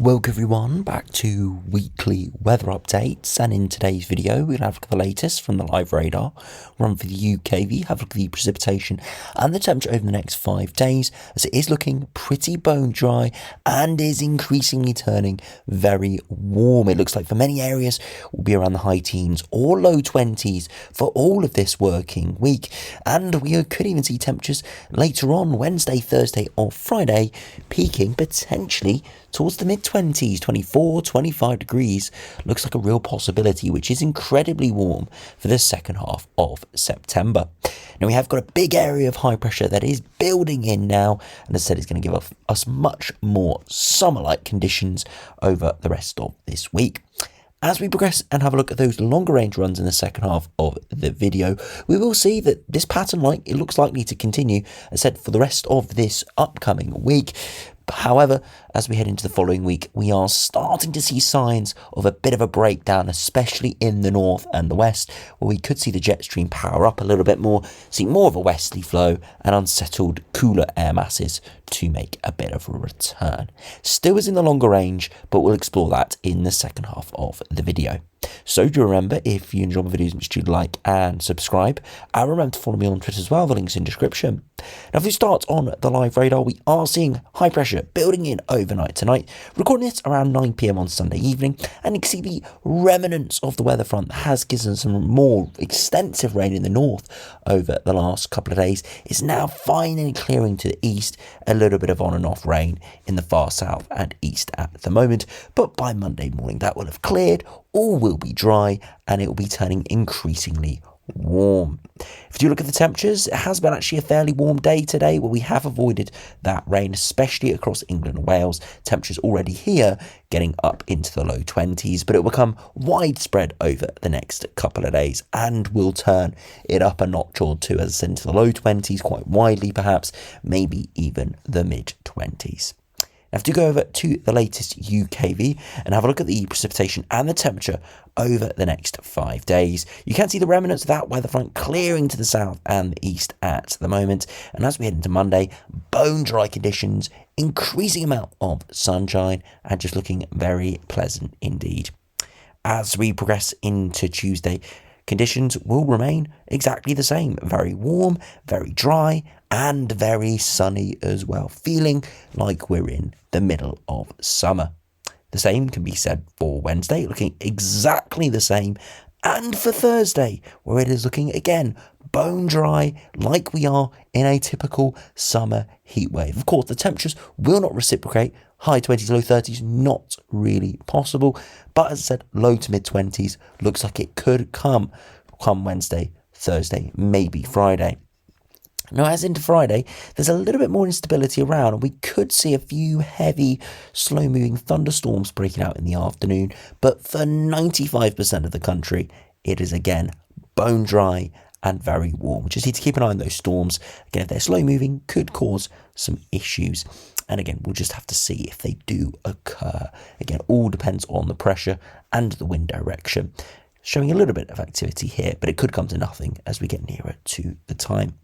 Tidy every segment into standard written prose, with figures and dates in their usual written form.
Welcome everyone back to weekly weather updates, and in today's video we'll have a look at the latest from the live radar, run for the UKV, have a look at the precipitation and the temperature over the next 5 days, as it is looking pretty bone dry and is increasingly turning very warm. It looks like for many areas will be around the high teens or low 20s for all of this working week, and we could even see temperatures later on Wednesday, Thursday or Friday peaking potentially towards the mid-20s, 24, 25 degrees. Looks like a real possibility, which is incredibly warm for the second half of September. Now we have got a big area of high pressure that is building in now, and as I said, it's going to give us much more summer-like conditions over the rest of this week. As we progress and have a look at those longer range runs in the second half of the video, we will see that this pattern it looks likely to continue, as I said, for the rest of this upcoming week. However, as we head into the following week, we are starting to see signs of a bit of a breakdown, especially in the north and the west, where we could see the jet stream power up a little bit more, see more of a westerly flow and unsettled, cooler air masses to make a bit of a return. Still is in the longer range, but we'll explore that in the second half of the video. So do remember, if you enjoy my videos, make sure you like and subscribe, and remember to follow me on Twitter as well, the link's in description. Now if we start on the live radar, we are seeing high pressure building in overnight tonight, recording this around 9 PM on Sunday evening, and you can see the remnants of the weather front that has given some more extensive rain in the north over the last couple of days. It's now finally clearing to the east, a little bit of on and off rain in the far south and east at the moment, but by Monday morning that will have cleared, all will be dry, and it will be turning increasingly warm. If you look at the temperatures, it has been actually a fairly warm day today, where we have avoided that rain, especially across England and Wales. Temperatures already here getting up into the low 20s, but it will become widespread over the next couple of days and will turn it up a notch or two, as I said, into the low 20s quite widely, perhaps maybe even the mid 20s. Now, if you go over to the latest UKV and have a look at the precipitation and the temperature over the next 5 days, you can see the remnants of that weather front clearing to the south and the east at the moment. And as we head into Monday, bone dry conditions, increasing amount of sunshine, and just looking very pleasant indeed. As we progress into Tuesday, conditions will remain exactly the same. Very warm, very dry, and very sunny as well. Feeling like we're in the middle of summer. The same can be said for Wednesday, looking exactly the same. And for Thursday, where it is looking again bone dry, like we are in a typical summer heat wave. Of course, the temperatures will not reciprocate. High 20s, low 30s, not really possible. But as I said, low to mid 20s looks like it could come Wednesday, Thursday, maybe Friday. Now, as into Friday, there's a little bit more instability around, and we could see a few heavy, slow-moving thunderstorms breaking out in the afternoon. But for 95% of the country, it is again bone dry and very warm. We just need to keep an eye on those storms. Again, if they're slow-moving, could cause some issues. And again, we'll just have to see if they do occur. Again, all depends on the pressure and the wind direction. Showing a little bit of activity here, but it could come to nothing as we get nearer to the time.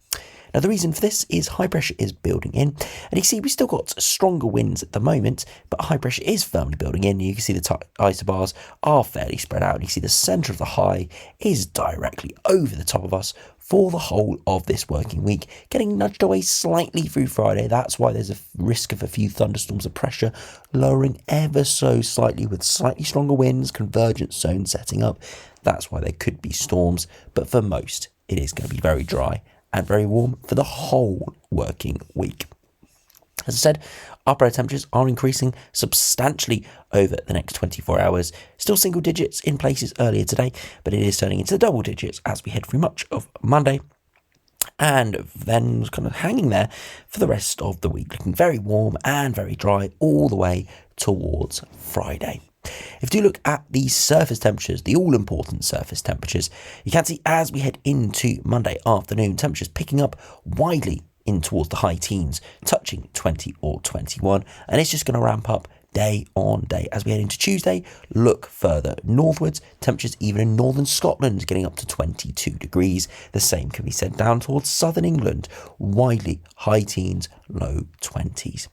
Now, the reason for this is high pressure is building in, and you see we've still got stronger winds at the moment, but high pressure is firmly building in. You can see the isobars are fairly spread out, and you see the centre of the high is directly over the top of us for the whole of this working week, getting nudged away slightly through Friday. That's why there's a risk of a few thunderstorms of pressure, lowering ever so slightly with slightly stronger winds, convergence zones setting up. That's why there could be storms, but for most, it is going to be very dry and very warm for the whole working week. As I said, upper air temperatures are increasing substantially over the next 24 hours. Still single digits in places earlier today, but it is turning into double digits as we head through much of Monday. And then kind of hanging there for the rest of the week, looking very warm and very dry all the way towards Friday. If you look at the surface temperatures, the all-important surface temperatures, you can see as we head into Monday afternoon, temperatures picking up widely in towards the high teens, touching 20 or 21, and it's just going to ramp up day on day. As we head into Tuesday, look further northwards, temperatures even in northern Scotland getting up to 22 degrees. The same can be said down towards southern England, widely high teens, low 20s.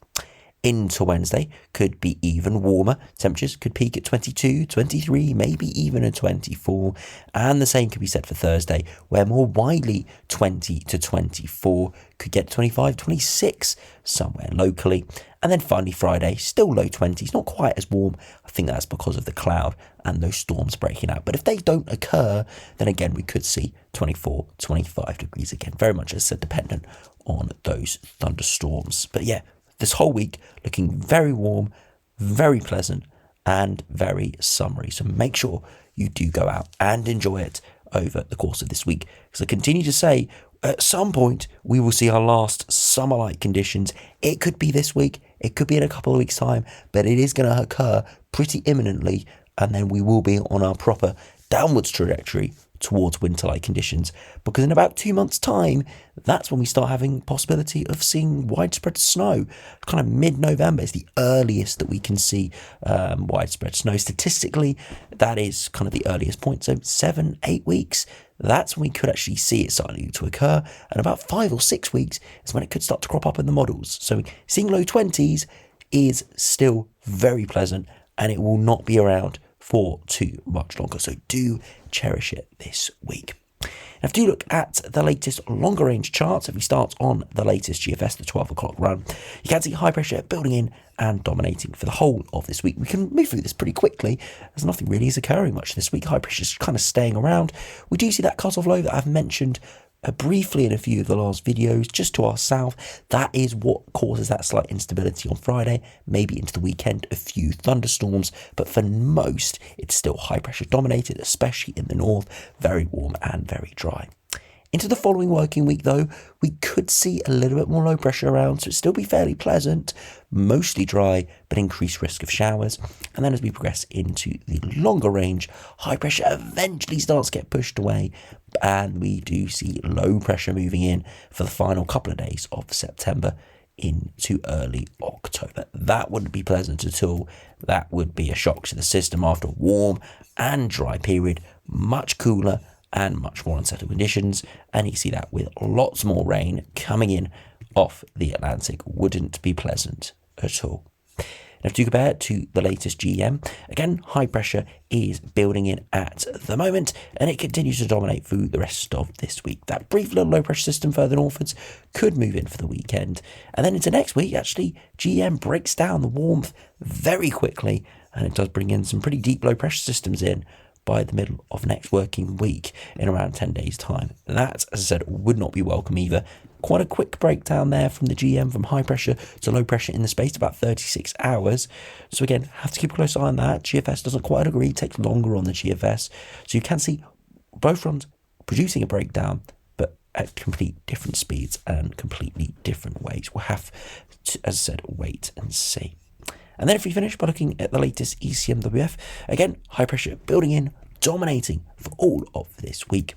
into Wednesday could be even warmer. Temperatures could peak at 22, 23, maybe even a 24. And the same could be said for Thursday, where more widely 20 to 24 could get 25, 26 somewhere locally. And then finally Friday, still low 20s, not quite as warm. I think that's because of the cloud and those storms breaking out. But if they don't occur, then again, we could see 24, 25 degrees again. Very much, as I said, dependent on those thunderstorms. But yeah, this whole week looking very warm, very pleasant, and very summery. So make sure you do go out and enjoy it over the course of this week. Because I continue to say, at some point, we will see our last summer-like conditions. It could be this week, it could be in a couple of weeks' time, but it is going to occur pretty imminently, and then we will be on our proper downwards trajectory towards winter-like conditions, because in about 2 months' time, that's when we start having possibility of seeing widespread snow. Kind of mid-November is the earliest that we can see widespread snow. Statistically, that is kind of the earliest point. So 7-8 weeks, that's when we could actually see it starting to occur. And about 5 or 6 weeks is when it could start to crop up in the models. So seeing low 20s is still very pleasant, and it will not be around for too much longer. So do cherish it this week. Now, if you do look at the latest longer range charts, if we start on the latest GFS, the 12 o'clock run, you can see high pressure building in and dominating for the whole of this week. We can move through this pretty quickly as nothing really is occurring much this week. High pressure is kind of staying around. We do see that cut-off low that I've mentioned briefly in a few of the last videos, just to our south. That is what causes that slight instability on Friday, maybe into the weekend, a few thunderstorms, but for most, it's still high pressure dominated, especially in the north, very warm and very dry. Into the following working week, though, we could see a little bit more low pressure around, so it'd still be fairly pleasant, mostly dry, but increased risk of showers. And then as we progress into the longer range, high pressure eventually starts to get pushed away, and we do see low pressure moving in for the final couple of days of September into early October. That wouldn't be pleasant at all. That would be a shock to the system after a warm and dry period, much cooler and much more unsettled conditions, and you see that with lots more rain coming in off the Atlantic. Wouldn't be pleasant at all. Now, to compare to the latest GM, again, high pressure is building in at the moment, and it continues to dominate through the rest of this week. That brief little low pressure system further northwards could move in for the weekend, and then into next week, actually, GM breaks down the warmth very quickly, and it does bring in some pretty deep low pressure systems in by the middle of next working week in around 10 days' time. That, as I said, would not be welcome either. Quite a quick breakdown there from the GM, from high pressure to low pressure in the space, about 36 hours. So again, have to keep a close eye on that. GFS doesn't quite agree, it takes longer on the GFS. So you can see both runs producing a breakdown, but at complete different speeds and completely different ways. We'll have to, as I said, wait and see. And then if we finish by looking at the latest ECMWF, again, high pressure building in, dominating for all of this week.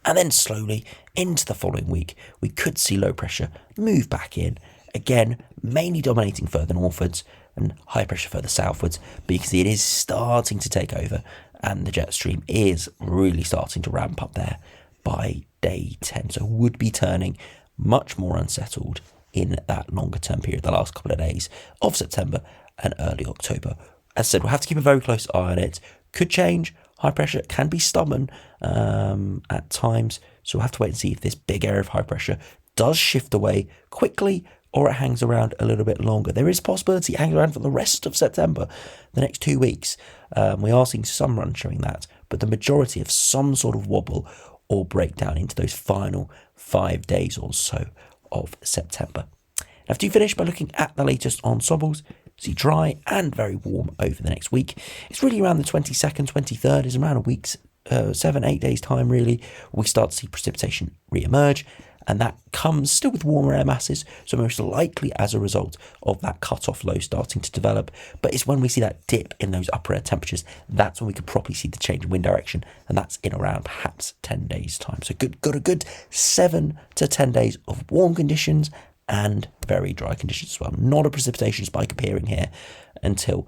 And then slowly into the following week, we could see low pressure move back in, again, mainly dominating further northwards and high pressure further southwards, because it is starting to take over and the jet stream is really starting to ramp up there by day 10. So would be turning much more unsettled in that longer term period, the last couple of days of September and early October. As I said, we'll have to keep a very close eye on it. Could change. High pressure can be stubborn at times, so we'll have to wait and see if this big area of high pressure does shift away quickly or it hangs around a little bit longer. There is a possibility it hangs around for the rest of September, the next 2 weeks. We are seeing some runs showing that, but the majority of some sort of wobble or breakdown into those final 5 days or so of September. Now, if you finish by looking at the latest ensembles, see dry and very warm over the next week. It's really around the 22nd, 23rd, is around a week's 7-8 days time really. We start to see precipitation re-emerge, and that comes still with warmer air masses, so most likely as a result of that cut-off low starting to develop. But it's when we see that dip in those upper air temperatures, that's when we could probably see the change in wind direction, and that's in around perhaps 10 days time. So got a good 7 to 10 days of warm conditions and very dry conditions as well. Not a precipitation spike appearing here until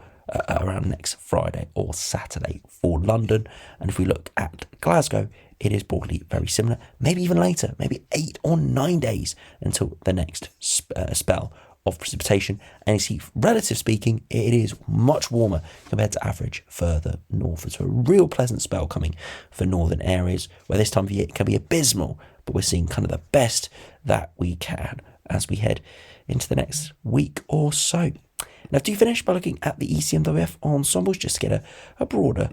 around next Friday or Saturday for London. And if we look at Glasgow, it is broadly very similar, maybe even later, maybe 8 or 9 days until the next spell of precipitation, and you see, relative speaking, it is much warmer compared to average further northwards. So a real pleasant spell coming for northern areas, where this time of year it can be abysmal, but we're seeing kind of the best that we can as we head into the next week or so. Now, do finish by looking at the ECMWF ensembles just to get a broader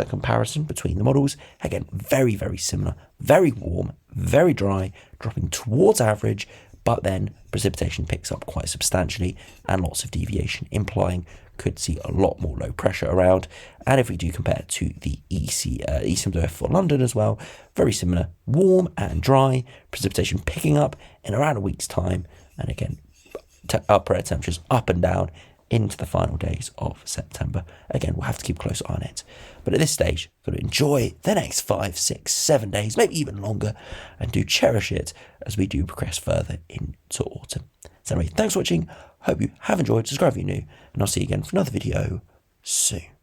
comparison between the models. Again, very, very similar, very warm, very dry, dropping towards average, but then precipitation picks up quite substantially and lots of deviation, implying could see a lot more low pressure around. And if we do compare it to the ECMWF for London as well, very similar, warm and dry, precipitation picking up in around a week's time, and again, upper air temperatures up and down into the final days of September. Again, we'll have to keep a close eye on it. But at this stage, got to enjoy the next 5, 6, 7 days, maybe even longer, and do cherish it as we do progress further into autumn. So anyway, thanks for watching. Hope you have enjoyed. Subscribe if you're new, and I'll see you again for another video soon.